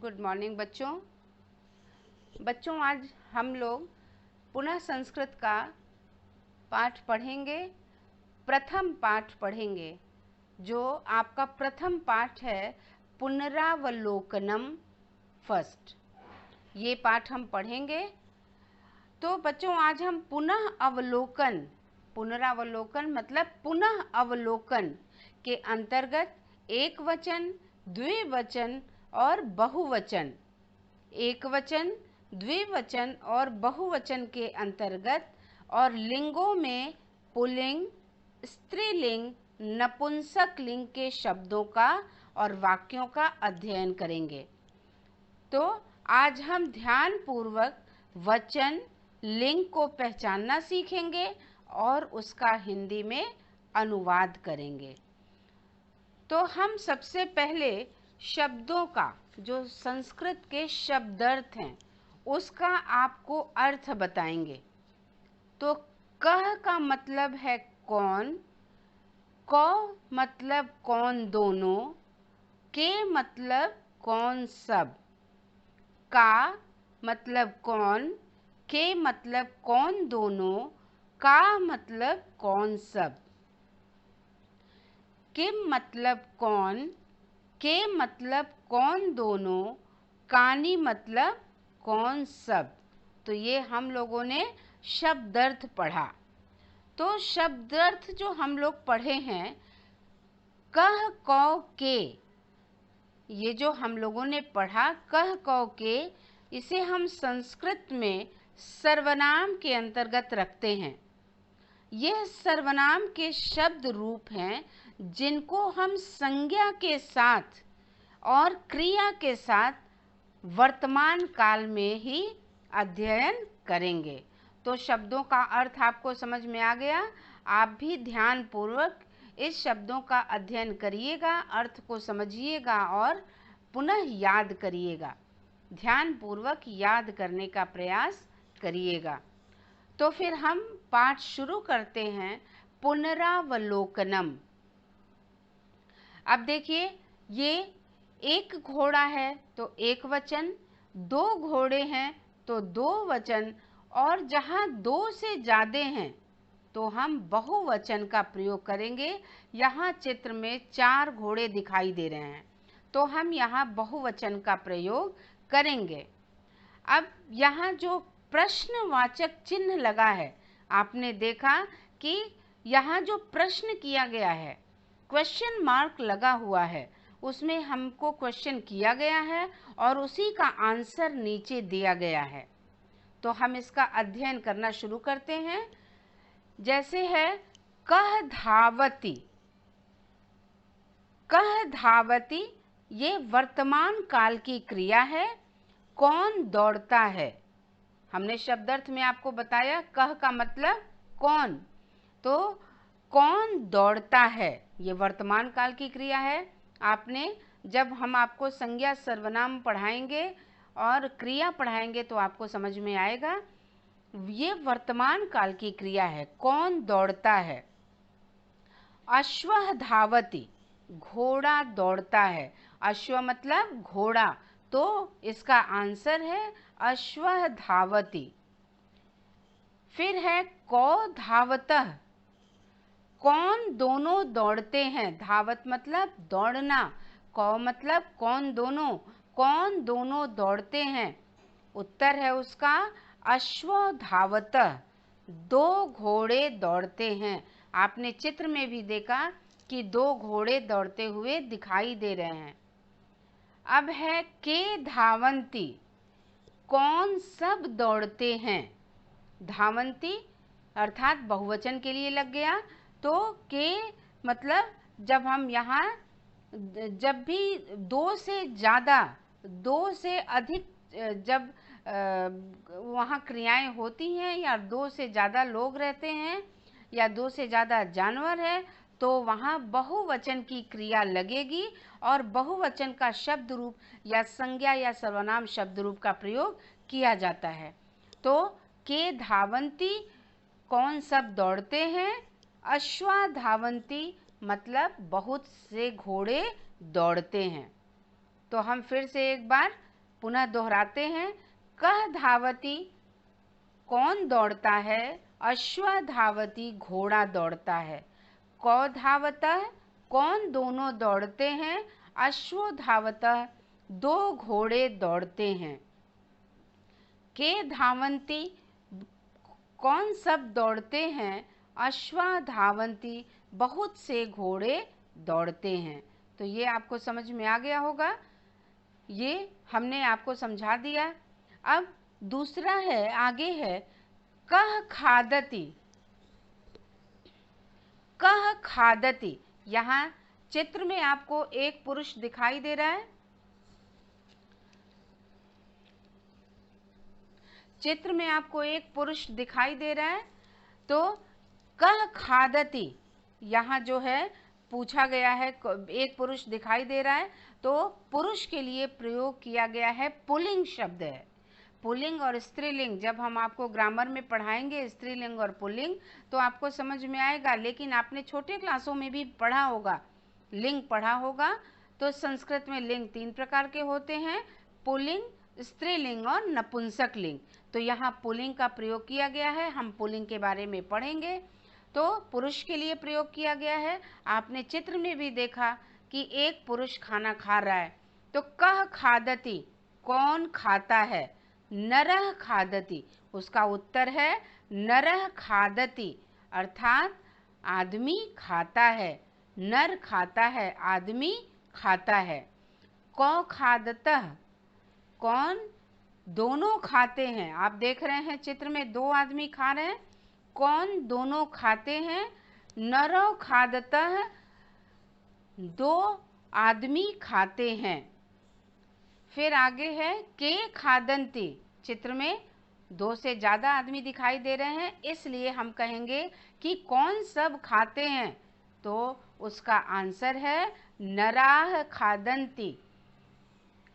Good morning बच्चों आज हम लोग पुनः संस्कृत का पाठ पढ़ेंगे। प्रथम पाठ पढ़ेंगे जो आपका प्रथम पाठ है पुनरावलोकनम फर्स्ट। ये पाठ हम पढ़ेंगे। तो बच्चों आज हम पुनरावलोकन मतलब पुनः अवलोकन के अंतर्गत एक वचन, द्विवचन और बहुवचन, एक वचन, द्विवचन और बहुवचन के अंतर्गत और लिंगों में पुल्लिंग, स्त्रीलिंग, नपुंसक लिंग के शब्दों का और वाक्यों का अध्ययन करेंगे। तो आज हम ध्यान पूर्वक वचन, लिंग को पहचानना सीखेंगे और उसका हिंदी में अनुवाद करेंगे। तो हम सबसे पहले शब्दों का, जो संस्कृत के शब्दार्थ हैं, उसका आपको अर्थ बताएंगे। तो कह का मतलब है कौन, कौ मतलब कौन दोनों, के मतलब कौन सब, का मतलब कौन, के मतलब कौन दोनों, का मतलब कौन सब, किम मतलब कौन, के मतलब कौन दोनों, कानी मतलब कौन सब। तो ये हम लोगों ने शब्दार्थ पढ़ा। तो शब्दार्थ जो हम लोग पढ़े हैं, कह कौ के, ये जो हम लोगों ने पढ़ा कह कौ के, इसे हम संस्कृत में सर्वनाम के अंतर्गत रखते हैं। यह सर्वनाम के शब्द रूप हैं जिनको हम संज्ञा के साथ और क्रिया के साथ वर्तमान काल में ही अध्ययन करेंगे। तो शब्दों का अर्थ आपको समझ में आ गया। आप भी ध्यान पूर्वक इस शब्दों का अध्ययन करिएगा, अर्थ को समझिएगा और पुनः याद करिएगा। ध्यान पूर्वक याद करने का प्रयास करिएगा। तो फिर हम पाठ शुरू करते हैं। पुनरावलोकनम। अब देखिए, ये एक घोड़ा है तो एक वचन, दो घोड़े हैं तो दो वचन, और जहाँ दो से ज़्यादा हैं तो हम बहुवचन का प्रयोग करेंगे। यहाँ चित्र में 4 घोड़े दिखाई दे रहे हैं तो हम यहाँ बहुवचन का प्रयोग करेंगे। अब यहाँ जो प्रश्नवाचक चिन्ह लगा है, आपने देखा कि यहाँ जो प्रश्न किया गया है, क्वेश्चन मार्क लगा हुआ है, उसमें हमको क्वेश्चन किया गया है और उसी का आंसर नीचे दिया गया है। तो हम इसका अध्ययन करना शुरू करते हैं। जैसे है कह धावती। कह धावती ये वर्तमान काल की क्रिया है। कौन दौड़ता है, हमने शब्दार्थ में आपको बताया कह का मतलब कौन। तो कौन दौड़ता है ये वर्तमान काल की क्रिया है। आपने जब हम आपको संज्ञा सर्वनाम पढ़ाएंगे और क्रिया पढ़ाएंगे तो आपको समझ में आएगा। ये वर्तमान काल की क्रिया है, कौन दौड़ता है। अश्वः धावति, घोड़ा दौड़ता है। अश्व मतलब घोड़ा, तो इसका आंसर है अश्वः धावति। फिर है कौ धावतः, कौन दोनों दौड़ते हैं। धावत मतलब दौड़ना, कौ मतलब कौन दोनों, कौन दोनों दौड़ते हैं। उत्तर है उसका अश्व धावतः, 2 घोड़े दौड़ते हैं। आपने चित्र में भी देखा कि 2 घोड़े दौड़ते हुए दिखाई दे रहे हैं। अब है के धावंती, कौन सब दौड़ते हैं। धावंती अर्थात बहुवचन के लिए लग गया। तो के मतलब जब हम यहाँ जब भी 2 से ज़्यादा, 2 से अधिक जब वहाँ क्रियाएं होती हैं या 2 से ज़्यादा लोग रहते हैं या 2 से ज़्यादा जानवर है तो वहाँ बहुवचन की क्रिया लगेगी और बहुवचन का शब्द रूप या संज्ञा या सर्वनाम शब्द रूप का प्रयोग किया जाता है। तो के धावंती कौन सब दौड़ते हैं। अश्वा धावंती मतलब बहुत से घोड़े दौड़ते हैं। तो हम फिर से एक बार पुनः दोहराते हैं। कह धावती, कौन दौड़ता है? अश्व धावती, घोड़ा दौड़ता है। कौ धावतः, कौन दोनों दौड़ते हैं? अश्व धावतः, दो घोड़े दौड़ते हैं। के धावंती, कौन सब दौड़ते हैं? अश्वा धावंती, बहुत से घोड़े दौड़ते हैं। तो ये आपको समझ में आ गया होगा, ये हमने आपको समझा दिया। अब दूसरा है, आगे है कह खादती। कह खादती, यहाँ चित्र में आपको एक पुरुष दिखाई दे रहा है। चित्र में आपको एक पुरुष दिखाई दे रहा है। तो कह खादती, यहाँ जो है पूछा गया है, एक पुरुष दिखाई दे रहा है, तो पुरुष के लिए प्रयोग किया गया है, पुल्लिंग शब्द है। पुल्लिंग और स्त्रीलिंग जब हम आपको ग्रामर में पढ़ाएंगे, स्त्रीलिंग और पुल्लिंग, तो आपको समझ में आएगा। लेकिन आपने छोटे क्लासों में भी पढ़ा होगा, लिंग पढ़ा होगा। तो संस्कृत में लिंग 3 प्रकार के होते हैं, पुल्लिंग, स्त्रीलिंग और नपुंसक लिंग। तो यहाँ पुल्लिंग का प्रयोग किया गया है, हम पुल्लिंग के बारे में पढ़ेंगे। तो पुरुष के लिए प्रयोग किया गया है। आपने चित्र में भी देखा कि एक पुरुष खाना खा रहा है। तो कह खादती, कौन खाता है? नरः खादति, उसका उत्तर है नरः खादति, अर्थात आदमी खाता है, नर खाता है, आदमी खाता है। कौ खादतः, कौन दोनों खाते हैं? आप देख रहे हैं चित्र में 2 आदमी खा रहे हैं, कौन दोनों खाते हैं? नरो खादतः, 2 आदमी खाते हैं। फिर आगे है के खादंती, चित्र में 2 से ज़्यादा आदमी दिखाई दे रहे हैं, इसलिए हम कहेंगे कि कौन सब खाते हैं? तो उसका आंसर है नराः खादन्ति,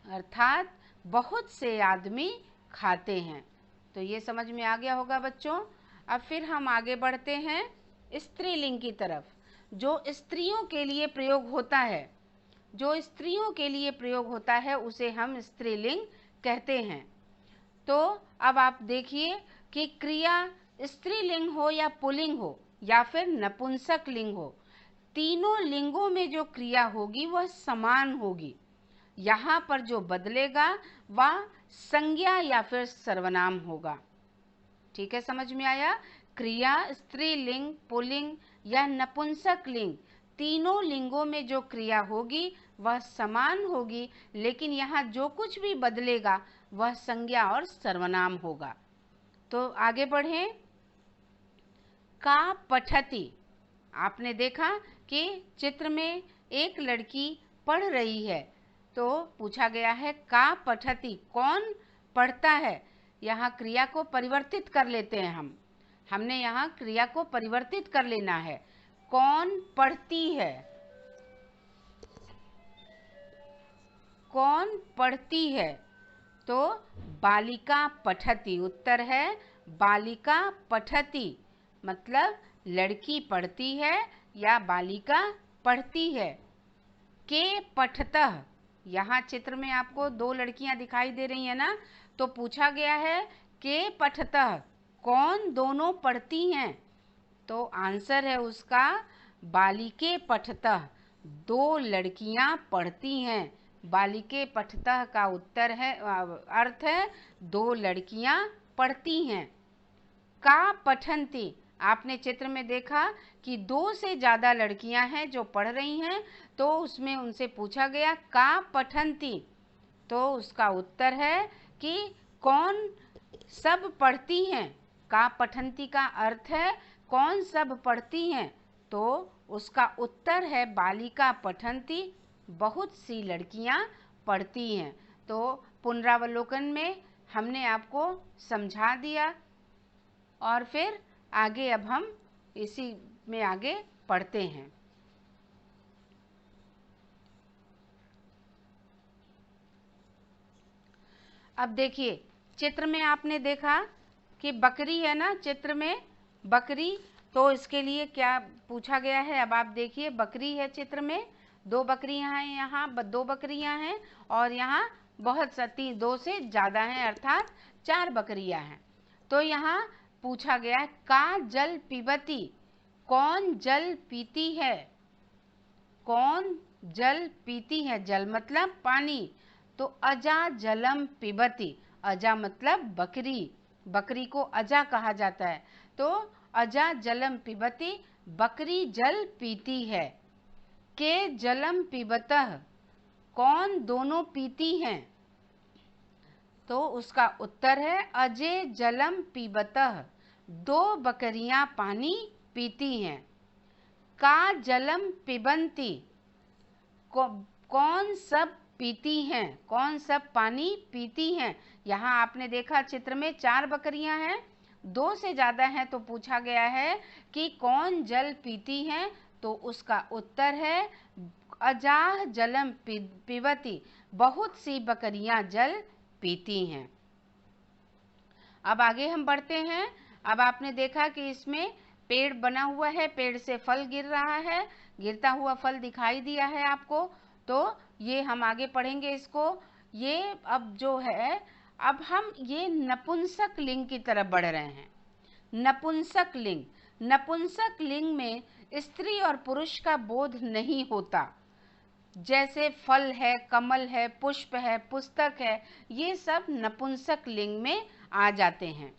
अर्थात बहुत से आदमी खाते हैं। तो ये समझ में आ गया होगा बच्चों। अब फिर हम आगे बढ़ते हैं स्त्रीलिंग की तरफ। जो स्त्रियों के लिए प्रयोग होता है, जो स्त्रियों के लिए प्रयोग होता है, उसे हम स्त्रीलिंग कहते हैं। तो अब आप देखिए कि क्रिया स्त्रीलिंग हो या पुल्लिंग हो या फिर नपुंसक लिंग हो, तीनों लिंगों में जो क्रिया होगी वह समान होगी। यहाँ पर जो बदलेगा वह संज्ञा या फिर सर्वनाम होगा। ठीक है, समझ में आया? क्रिया स्त्रीलिंग, पुल्लिंग या नपुंसक लिंग, तीनों लिंगों में जो क्रिया होगी वह समान होगी, लेकिन यहाँ जो कुछ भी बदलेगा वह संज्ञा और सर्वनाम होगा। तो आगे बढ़ें। का पठती, आपने देखा कि चित्र में एक लड़की पढ़ रही है, तो पूछा गया है का पठती, कौन पढ़ता है? यहाँ क्रिया को परिवर्तित कर लेते हैं हमने यहाँ क्रिया को परिवर्तित कर लेना है। कौन पढ़ती है? कौन पढ़ती है? तो बालिका पठती, उत्तर है बालिका पठती, मतलब लड़की पढ़ती है या बालिका पढ़ती है। के पठतः, यहाँ चित्र में आपको 2 लड़कियां दिखाई दे रही हैं ना, तो पूछा गया है के पठतः, कौन दोनों पढ़ती हैं? तो आंसर है उसका बालिके पठतः, 2 लड़कियां पढ़ती हैं। बालिके पठतः का उत्तर है, अर्थ है 2 लड़कियां पढ़ती हैं। का पठन्ति, आपने चित्र में देखा कि 2 से ज़्यादा लड़कियां हैं जो पढ़ रही हैं, तो उसमें उनसे पूछा गया का पठन्ति, तो उसका उत्तर है कि कौन सब पढ़ती हैं। का पठन्ति का अर्थ है कौन सब पढ़ती हैं, तो उसका उत्तर है बालिका पठन्ति, बहुत सी लड़कियां पढ़ती हैं। तो पुनरावलोकन में हमने आपको समझा दिया, और फिर आगे अब हम इसी में आगे पढ़ते हैं। अब देखिए चित्र में आपने देखा कि बकरी है ना, चित्र में बकरी, तो इसके लिए क्या पूछा गया है? अब आप देखिए बकरी है चित्र में, 2 बकरियां हैं, यहाँ 2 बकरियां हैं और यहाँ बहुत सा 2 से ज़्यादा हैं, अर्थात 4 बकरियां हैं। तो यहाँ पूछा गया है का जल पीबती, कौन जल पीती है, कौन जल पीती है। जल मतलब पानी, तो अजा जलम पिबती, अजा मतलब बकरी, बकरी को अजा कहा जाता है। तो अजा जलम पिबती, बकरी जल पीती है। के जलम पिबतः, कौन दोनों पीती हैं, तो उसका उत्तर है अजय जलम पीबतः, 2 बकरियां पानी पीती हैं। का जलम पिबंती, कौन सब पीती हैं, कौन सब पानी पीती हैं। यहाँ आपने देखा चित्र में 4 बकरियां हैं, 2 से ज़्यादा हैं, तो पूछा गया है कि कौन जल पीती हैं, तो उसका उत्तर है अजाह जलम पिबती, बहुत सी बकरियां जल पीती हैं। अब आगे हम बढ़ते हैं। अब आपने देखा कि इसमें पेड़ बना हुआ है, पेड़ से फल गिर रहा है, गिरता हुआ फल दिखाई दिया है आपको। तो ये हम आगे पढ़ेंगे इसको। ये अब जो है, अब हम ये नपुंसक लिंग की तरफ बढ़ रहे हैं। नपुंसक लिंग, नपुंसक लिंग में स्त्री और पुरुष का बोध नहीं होता। जैसे फल है, कमल है, पुष्प है, पुस्तक है, ये सब नपुंसक लिंग में आ जाते हैं।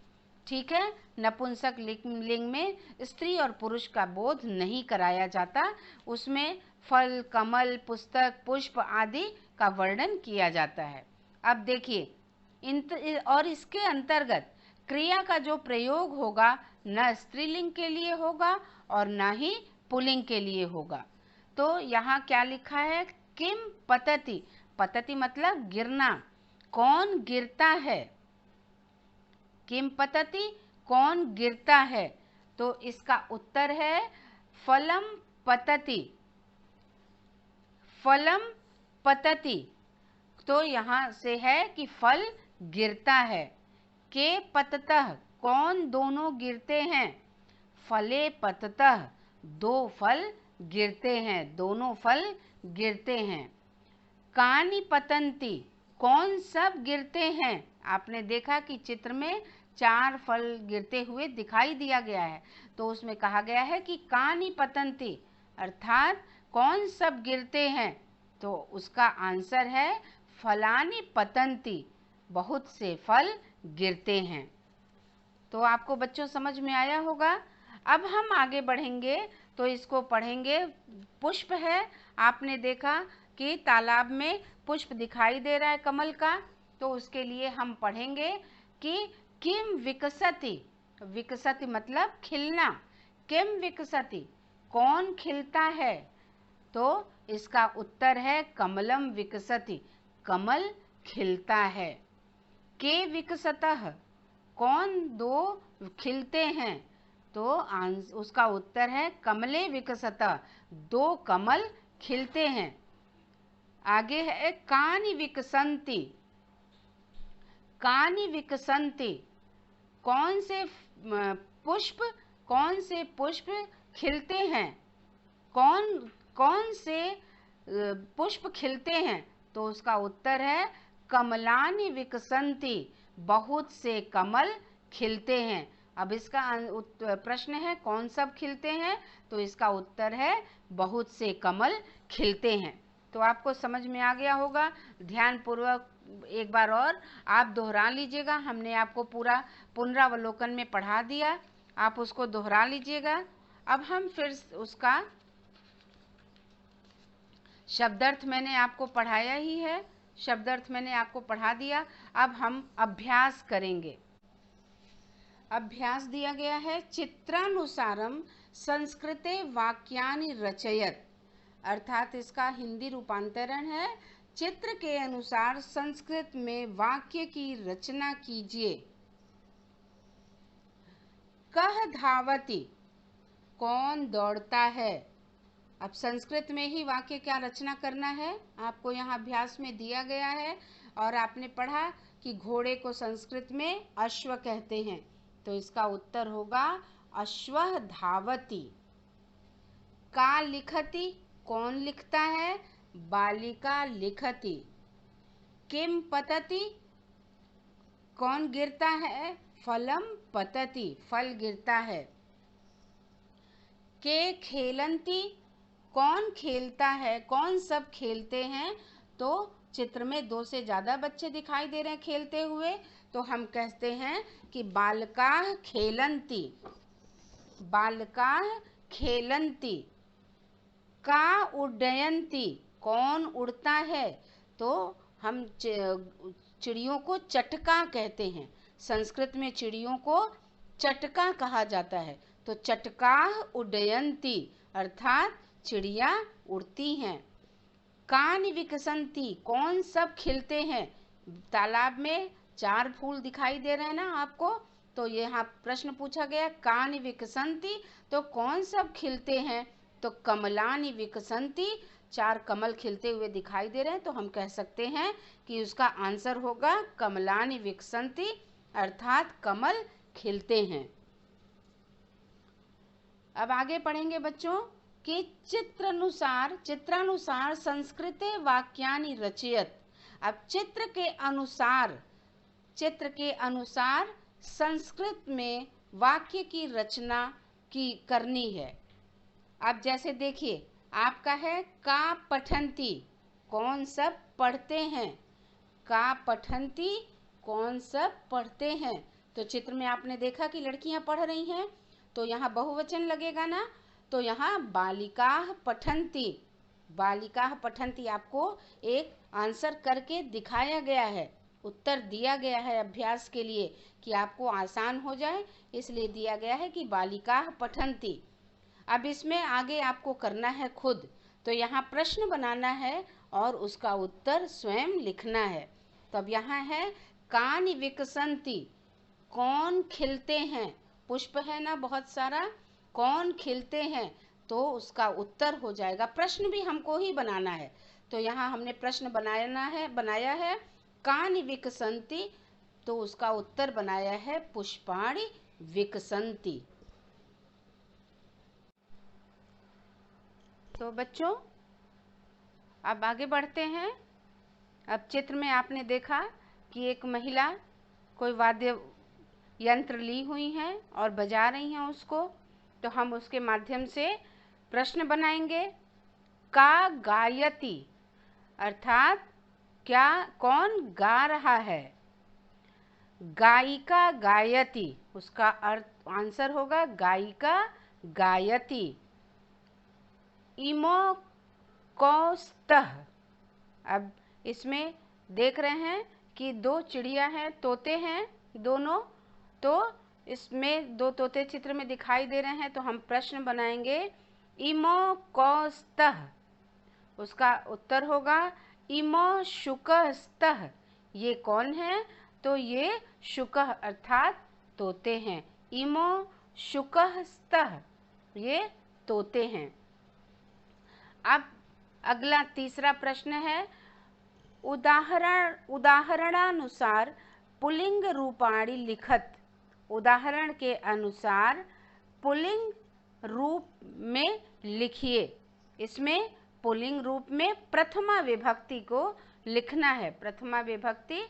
ठीक है, नपुंसक लिंग में स्त्री और पुरुष का बोध नहीं कराया जाता, उसमें फल, कमल, पुस्तक, पुष्प आदि का वर्णन किया जाता है। अब देखिए, और इसके अंतर्गत क्रिया का जो प्रयोग होगा न स्त्रीलिंग के लिए होगा और न ही पुल्लिंग के लिए होगा। तो यहाँ क्या लिखा है, किम पतति, पतति मतलब गिरना, कौन गिरता है, किम पतति कौन गिरता है। तो इसका उत्तर है फलम पतति, फलम पतति। तो यहाँ से है कि फल गिरता है। के पततः, कौन दोनों गिरते हैं, फले पततः, 2 फल गिरते हैं, दोनों फल गिरते हैं। कानि पतंती, कौन सब गिरते हैं। आपने देखा कि चित्र में 4 फल गिरते हुए दिखाई दिया गया है, तो उसमें कहा गया है कि कानि पतंती, अर्थात कौन सब गिरते हैं। तो उसका आंसर है फलानि पतंती, बहुत से फल गिरते हैं। तो आपको बच्चों समझ में आया होगा। अब हम आगे बढ़ेंगे तो इसको पढ़ेंगे। पुष्प है, आपने देखा कि तालाब में पुष्प दिखाई दे रहा है कमल का, तो उसके लिए हम पढ़ेंगे कि किम विकसति, विकसति मतलब खिलना, किम विकसति कौन खिलता है। तो इसका उत्तर है कमलम विकसति, कमल खिलता है। के विकसतः, कौन 2 खिलते हैं। तो उसका उत्तर है कमले विकसतः, 2 कमल खिलते हैं। आगे है कानि विकसंति, कानि विकसंति कौन से पुष्प, कौन से पुष्प खिलते हैं, कौन कौन से पुष्प खिलते हैं। तो उसका उत्तर है कमलानि विकसंति, बहुत से कमल खिलते हैं। अब इसका प्रश्न है कौन सब खिलते हैं, तो इसका उत्तर है बहुत से कमल खिलते हैं। तो आपको समझ में आ गया होगा। ध्यान पूर्वक एक बार और आप दोहरा लीजिएगा, हमने आपको पूरा पुनरावलोकन में पढ़ा दिया, आप उसको दोहरा लीजिएगा। अब हम फिर उसका शब्दार्थ मैंने आपको पढ़ाया ही है, शब्दार्थ मैंने आपको पढ़ा दिया। अब हम अभ्यास करेंगे। अभ्यास दिया गया है चित्रानुसारम संस्कृते वाक्यानि रचयत, अर्थात इसका हिंदी रूपांतरण है चित्र के अनुसार संस्कृत में वाक्य की रचना कीजिए। कह धावति, कौन दौड़ता है। अब संस्कृत में ही वाक्य क्या रचना करना है आपको यहाँ अभ्यास में दिया गया है, और आपने पढ़ा कि घोड़े को संस्कृत में अश्व कहते हैं, तो इसका उत्तर होगा अश्वः धावति। का लिखति, कौन लिखता है, बालिका लिखति। किम पतति, कौन गिरता है? फलम पतति, फल गिरता है। के खेलंती, कौन खेलता है? कौन सब खेलते हैं? तो चित्र में दो से ज़्यादा बच्चे दिखाई दे रहे हैं खेलते हुए, तो हम कहते हैं कि बालकाः खेलन्ति, बालकाः खेलन्ति। का उड्डयन्ति, कौन उड़ता है? तो हम चिड़ियों को चटका कहते हैं। संस्कृत में चिड़ियों को चटका कहा जाता है। तो चटकाः उड्डयन्ति अर्थात चिड़िया उड़ती हैं। कानि विकसन्ति, कौन सब खिलते हैं? तालाब में 4 फूल दिखाई दे रहे हैं ना आपको, तो यहाँ प्रश्न पूछा गया कानि विकसन्ति, तो कौन सब खिलते हैं? तो कमलानि विकसन्ति, 4 कमल खिलते हुए दिखाई दे रहे हैं, तो हम कह सकते हैं कि उसका आंसर होगा कमलानि विकसन्ति अर्थात कमल खिलते हैं। अब आगे पढ़ेंगे बच्चों कि चित्रानुसार संस्कृते वाक्यानि रचयत। अब चित्र के अनुसार संस्कृत में वाक्य की रचना की करनी है। अब जैसे देखिए आपका है का पठन्ति, कौन सब पढ़ते हैं? का पठन्ति, कौन सब पढ़ते हैं? तो चित्र में आपने देखा कि लड़कियां पढ़ रही हैं, तो यहाँ बहुवचन लगेगा ना, तो यहाँ बालिकाः पठन्ति, बालिकाः पठन्ति आपको एक आंसर करके दिखाया गया है, उत्तर दिया गया है अभ्यास के लिए कि आपको आसान हो जाए, इसलिए दिया गया है कि बालिकाः पठन्ति। अब इसमें आगे आपको करना है खुद, तो यहाँ प्रश्न बनाना है और उसका उत्तर स्वयं लिखना है। तो अब यहाँ है कानि विकसन्ति, कौन खिलते हैं? पुष्प है ना बहुत सारा, कौन खिलते हैं? तो उसका उत्तर हो जाएगा, प्रश्न भी हमको ही बनाना है। तो यहाँ हमने प्रश्न बनाया है कानि विकसन्ति, तो उसका उत्तर बनाया है पुष्पाणि विकसन्ति। तो बच्चों अब आगे बढ़ते हैं। अब चित्र में आपने देखा कि एक महिला कोई वाद्य यंत्र ली हुई हैं और बजा रही हैं उसको, तो हम उसके माध्यम से प्रश्न बनाएंगे। का गायति अर्थात क्या, कौन गा रहा है? गायिका गायति, उसका अर्थ आंसर होगा गायिका गायति। इमो कौस्तः, अब इसमें देख रहे हैं कि 2 चिड़िया हैं, तोते हैं दोनों, तो इसमें 2 तोते चित्र में दिखाई दे रहे हैं, तो हम प्रश्न बनाएंगे इमो कौस्तः, उसका उत्तर होगा इमो शुकस्तः। ये कौन है? तो ये शुकः अर्थात तोते हैं। इमो शुकस्तः, ये तोते हैं। अब अगला तीसरा प्रश्न है उदाहरणानुसार पुल्लिंग रूपाणि लिखत। उदाहरण के अनुसार पुल्लिंग रूप में लिखिए। इसमें पुल्लिंग रूप में प्रथमा विभक्ति को लिखना है, प्रथमा विभक्ति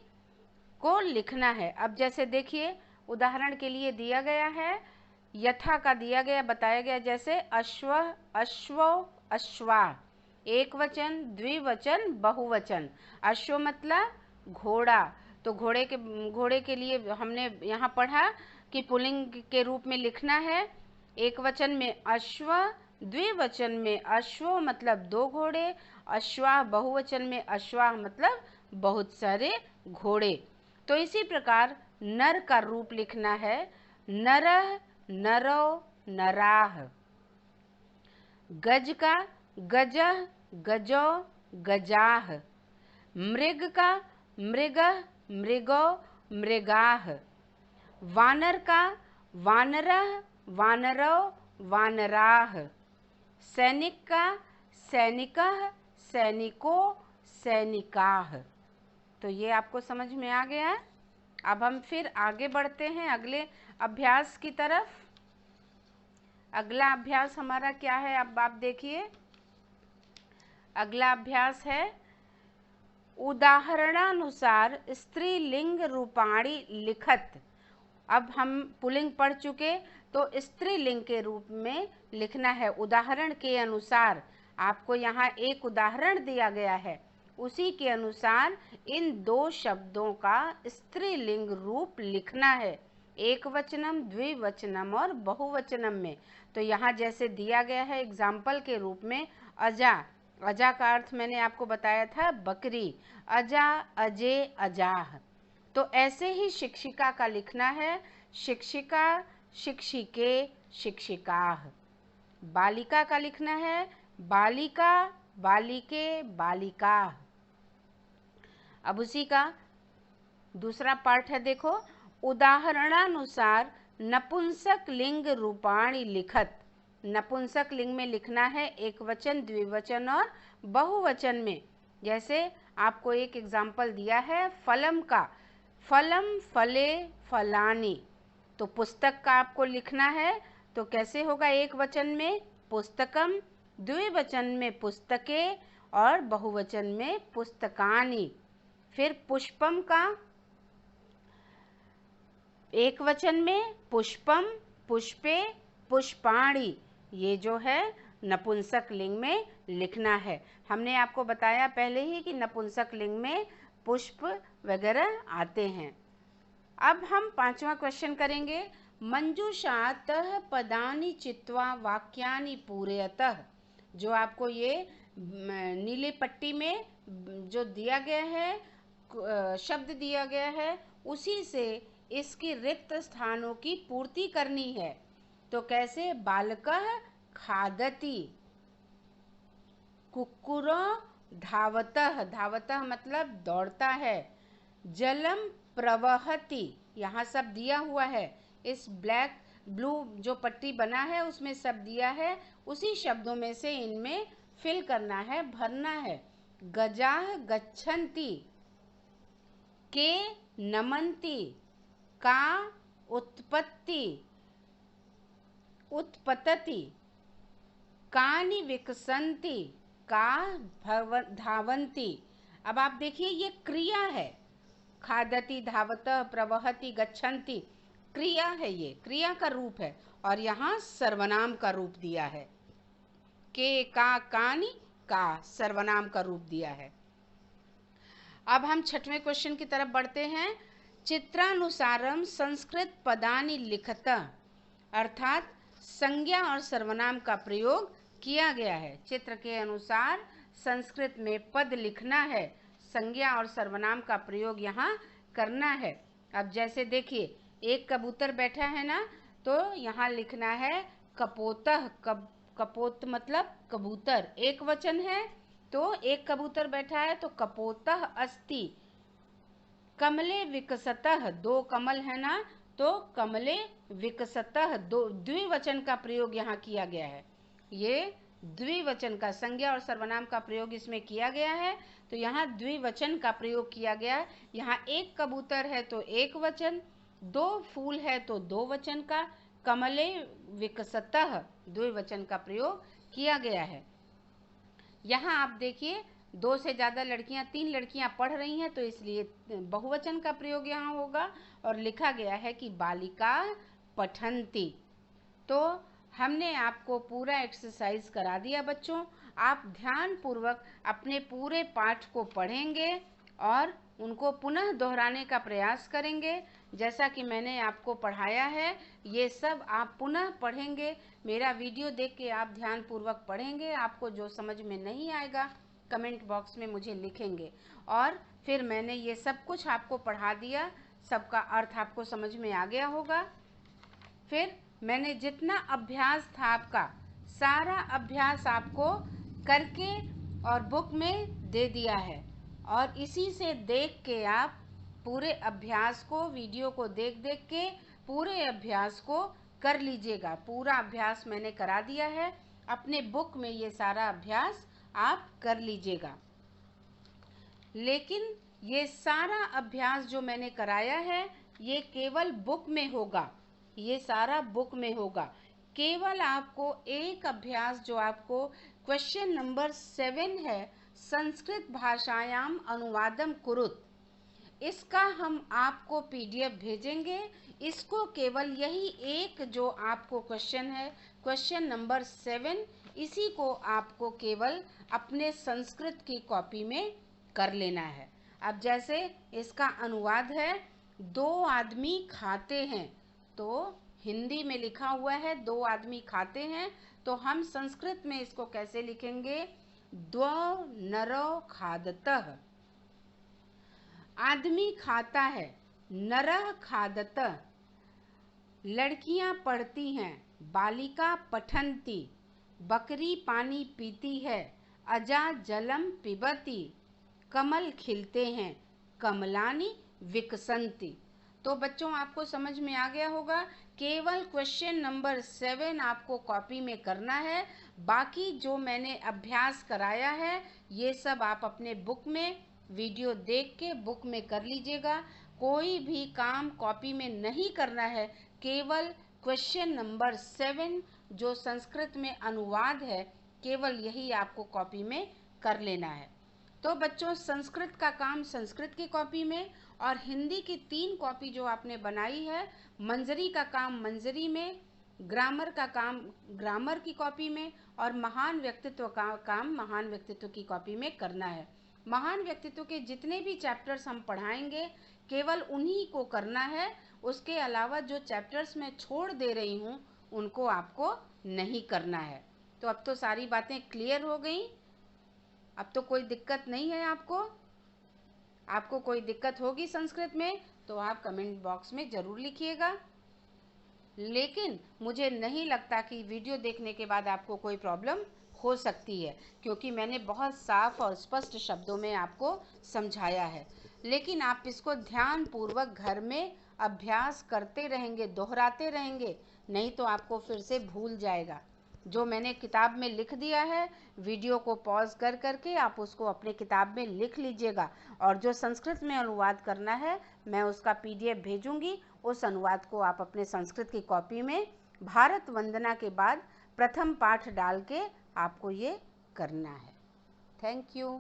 को लिखना है। अब जैसे देखिए उदाहरण के लिए दिया गया है, यथा का दिया गया, बताया गया, जैसे अश्व, अश्वो, अश्वा, एक वचन, द्विवचन, बहुवचन। अश्व मतलब घोड़ा, तो घोड़े के लिए हमने यहाँ पढ़ा कि पुल्लिंग के रूप में लिखना है। एक वचन में अश्व, द्विवचन में अश्वो मतलब 2 घोड़े, अश्वा बहुवचन में अश्वा मतलब बहुत सारे घोड़े। तो इसी प्रकार नर का रूप लिखना है, नरः, नरो, नराः। गज का गजः, गजो, गजाः। मृग का मृगः, मृगो, मृगाः। वानर का वानरः, वानरो, वानराः। सैनिक का सैनिकः, सैनिको, सैनिकाः। तो ये आपको समझ में आ गया है। अब हम फिर आगे बढ़ते हैं अगले अभ्यास की तरफ। अगला अभ्यास हमारा क्या है? अब आप देखिए, अगला अभ्यास है उदाहरणानुसार स्त्रीलिंग रूपाणी लिखत। अब हम पुल्लिंग पढ़ चुके, तो स्त्रीलिंग के रूप में लिखना है। उदाहरण के अनुसार आपको यहाँ एक उदाहरण दिया गया है, उसी के अनुसार इन दो शब्दों का स्त्रीलिंग रूप लिखना है, एक वचनम, द्विवचनम और बहुवचनम में। तो यहाँ जैसे दिया गया है एग्जाम्पल के रूप में, अजा, अजा का अर्थ मैंने आपको बताया था बकरी, अजा, अजे, अजाह। तो ऐसे ही शिक्षिका का लिखना है, शिक्षिका, शिक्षिके, शिक्षिकाः। बालिका का लिखना है बालिका, बालिके, बालिकाः। अब उसी का दूसरा पार्ट है, देखो, उदाहरणानुसार नपुंसक लिंग रूपाणि लिखत। नपुंसक लिंग में लिखना है एक वचन, द्विवचन और बहुवचन में। जैसे आपको एक एग्जाम्पल दिया है फलम का, फलम, फले, फलानी। तो पुस्तक का आपको लिखना है, तो कैसे होगा, एक वचन में पुस्तकम, द्विवचन में पुस्तके और बहुवचन में पुस्तकानि। फिर पुष्पम का एक वचन में पुष्पम, पुष्पे, पुष्पाणि। ये जो है नपुंसक लिंग में लिखना है। हमने आपको बताया पहले ही कि नपुंसक लिंग में पुष्प वगैरह आते हैं। अब हम पांचवा क्वेश्चन करेंगे। मंजूषातः पदानि चित्वा वाक्यानि पूरयतः। जो आपको ये नीली पट्टी में जो दिया गया है, शब्द दिया गया है, उसी से इसकी रिक्त स्थानों की पूर्ति करनी है। तो कैसे, बालकः खादति, कुक्कुरो धावतः, धावतः मतलब दौड़ता है, जलम प्रवहति, यहाँ सब दिया हुआ है, इस ब्लैक ब्लू जो पट्टी बना है उसमें सब दिया है, उसी शब्दों में से इनमें फिल करना है, भरना है। गजाः गच्छन्ति, के नमन्ति, का उत्पत्ति, उत्पतति, कानि विकसन्ति, का धावन्ति। अब आप देखिए ये क्रिया है, खादति, धावतः, प्रवहति, गच्छन्ति, क्रिया है, ये क्रिया का रूप है, और यहाँ सर्वनाम का रूप दिया है। के, का, कानि, का सर्वनाम का रूप दिया है। अब हम छठवें क्वेश्चन की तरफ बढ़ते हैं। चित्रानुसारम संस्कृत पदानि लिखतः, अर्थात संज्ञा और सर्वनाम का प्रयोग किया गया है। चित्र के अनुसार संस्कृत में पद लिखना है, संज्ञा और सर्वनाम का प्रयोग यहाँ करना है। अब जैसे देखिए एक कबूतर बैठा है ना, तो यहाँ लिखना है कपोतः, कपोत मतलब कबूतर, एक वचन है तो एक कबूतर बैठा है तो कपोतः अस्ति। कमले विकसतः, दो कमल है ना, तो कमले विकसतः, दो द्विवचन का प्रयोग यहाँ किया गया है। ये द्विवचन का, संज्ञा और सर्वनाम का प्रयोग इसमें किया गया है, तो यहाँ द्विवचन का प्रयोग किया गया है। यहाँ एक कबूतर है तो एक वचन, दो फूल है तो दो वचन का, कमले विकसतः द्विवचन का प्रयोग किया गया है। यहाँ आप देखिए दो से ज़्यादा लड़कियाँ, तीन लड़कियाँ पढ़ रही हैं, तो इसलिए बहुवचन का प्रयोग यहाँ होगा, और लिखा गया है कि बालिका पठन्ति। तो हमने आपको पूरा एक्सरसाइज करा दिया बच्चों। आप ध्यान पूर्वक अपने पूरे पाठ को पढ़ेंगे और उनको पुनः दोहराने का प्रयास करेंगे। जैसा कि मैंने आपको पढ़ाया है, ये सब आप पुनः पढ़ेंगे। मेरा वीडियो देख के आप ध्यान पूर्वक पढ़ेंगे। आपको जो समझ में नहीं आएगा कमेंट बॉक्स में मुझे लिखेंगे, और फिर मैंने ये सब कुछ आपको पढ़ा दिया, सबका अर्थ आपको समझ में आ गया होगा। फिर मैंने जितना अभ्यास था आपका, सारा अभ्यास आपको करके और बुक में दे दिया है, और इसी से देख के आप पूरे अभ्यास को, वीडियो को देख देख के पूरे अभ्यास को कर लीजिएगा। पूरा अभ्यास मैंने करा दिया है, अपने बुक में ये सारा अभ्यास आप कर लीजिएगा। लेकिन ये सारा अभ्यास जो मैंने कराया है ये केवल बुक में होगा, ये सारा बुक में होगा। केवल आपको एक अभ्यास जो आपको क्वेश्चन नंबर 7 है, संस्कृत भाषायाम अनुवादम कुरुत। इसका हम आपको पीडीएफ भेजेंगे। इसको केवल यही एक जो आपको क्वेश्चन है, क्वेश्चन नंबर 7, इसी को आपको केवल अपने संस्कृत की कॉपी में कर लेना है। अब जैसे इसका अनुवाद है, 2 आदमी खाते हैं, तो हिंदी में लिखा हुआ है 2 आदमी खाते हैं, तो हम संस्कृत में इसको कैसे लिखेंगे? द्वौ नरौ खादतः। आदमी खाता है, नरः खादतः। लड़कियां पढ़ती हैं, बालिका पठन्ति। बकरी पानी पीती है, अजा जलम पिबती। कमल खिलते हैं, कमलानि विकसन्ति। तो बच्चों आपको समझ में आ गया होगा। केवल क्वेश्चन नंबर 7 आपको कॉपी में करना है। बाकी जो मैंने अभ्यास कराया है ये सब आप अपने बुक में वीडियो देख के बुक में कर लीजिएगा। कोई भी काम कॉपी में नहीं करना है, केवल क्वेश्चन नंबर 7 जो संस्कृत में अनुवाद है, केवल यही आपको कॉपी में कर लेना है। तो बच्चों संस्कृत का काम संस्कृत की कॉपी में, और हिंदी की 3 कॉपी जो आपने बनाई है, मंजरी का काम मंजरी में, ग्रामर का काम ग्रामर की कॉपी में, और महान व्यक्तित्व का काम महान व्यक्तित्व की कॉपी में करना है। महान व्यक्तित्व के जितने भी चैप्टर्स हम पढ़ाएंगे केवल उन्हीं को करना है। उसके अलावा जो चैप्टर्स मैं छोड़ दे रही हूँ उनको आपको नहीं करना है। तो अब तो सारी बातें क्लियर हो गई। अब तो कोई दिक्कत नहीं है आपको। आपको कोई दिक्कत होगी संस्कृत में तो आप कमेंट बॉक्स में ज़रूर लिखिएगा। लेकिन मुझे नहीं लगता कि वीडियो देखने के बाद आपको कोई प्रॉब्लम हो सकती है, क्योंकि मैंने बहुत साफ और स्पष्ट शब्दों में आपको समझाया है। लेकिन आप इसको ध्यानपूर्वक घर में अभ्यास करते रहेंगे, दोहराते रहेंगे, नहीं तो आपको फिर से भूल जाएगा। जो मैंने किताब में लिख दिया है, वीडियो को पॉज कर करके आप उसको अपने किताब में लिख लीजिएगा। और जो संस्कृत में अनुवाद करना है मैं उसका पीडीएफ भेजूंगी। उस अनुवाद को आप अपने संस्कृत की कॉपी में भारत वंदना के बाद प्रथम पाठ डाल के आपको ये करना है। Thank you.